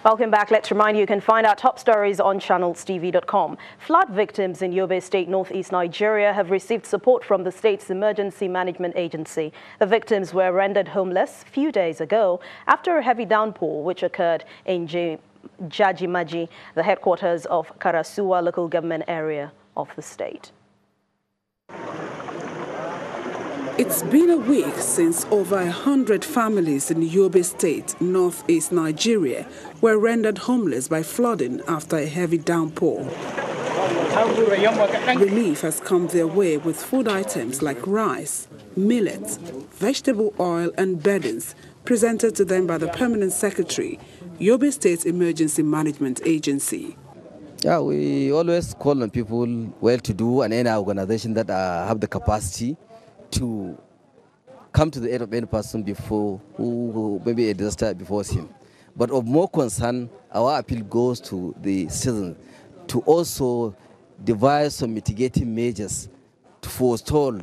Welcome back. Let's remind you can find our top stories on channelstv.com. Flood victims in Yobe State, northeast Nigeria, have received support from the state's emergency management agency. The victims were rendered homeless a few days ago after a heavy downpour which occurred in Jajimaji, the headquarters of Karasuwa local government area of the state. It's been a week since over 100 families in Yobe State, northeast Nigeria, were rendered homeless by flooding after a heavy downpour. Relief has come their way with food items like rice, millet, vegetable oil and beddings presented to them by the Permanent Secretary, Yobe State Emergency Management Agency. Yeah, we always call on people well-to-do and any organization that have the capacity to come to the aid of any person before who maybe a disaster befalls him. But of more concern, our appeal goes to the citizens to also devise some mitigating measures to forestall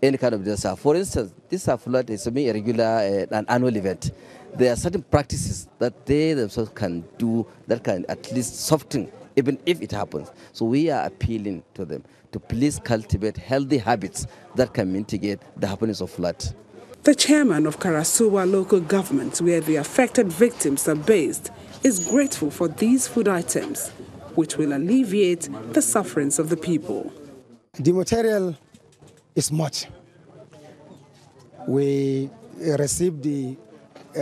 any kind of disaster. For instance, this flood is a irregular an annual event. There are certain practices that they themselves can do that can at least soften even if it happens. So we are appealing to them to please cultivate healthy habits that can mitigate the happenings of flood. The chairman of Karasuwa local government, where the affected victims are based, is grateful for these food items, which will alleviate the sufferings of the people. The material is much. We received the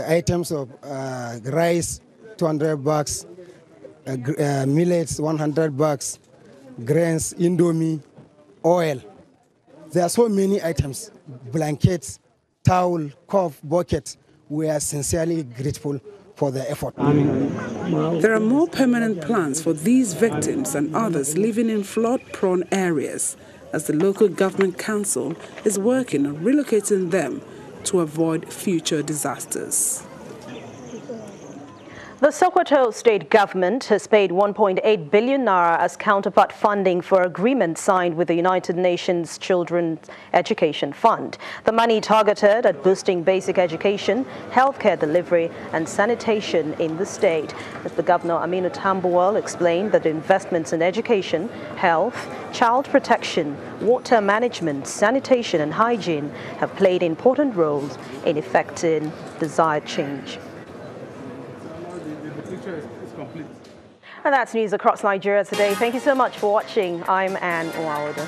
items of rice, 200 bucks, millets, 100 bucks, grains, indomie, oil. There are so many items, blankets, towel, cup, bucket. We are sincerely grateful for the effort. There are more permanent plans for these victims and others living in flood-prone areas, as the local government council is working on relocating them to avoid future disasters. The Sokoto state government has paid 1.8 billion naira as counterpart funding for agreement signed with the United Nations Children's Education Fund. The money targeted at boosting basic education, healthcare delivery and sanitation in the state. As the Governor Aminu Tambuwal explained that investments in education, health, child protection, water management, sanitation and hygiene have played important roles in effecting desired change. And that's news across Nigeria today. Thank you so much for watching. I'm Anne Owaodo.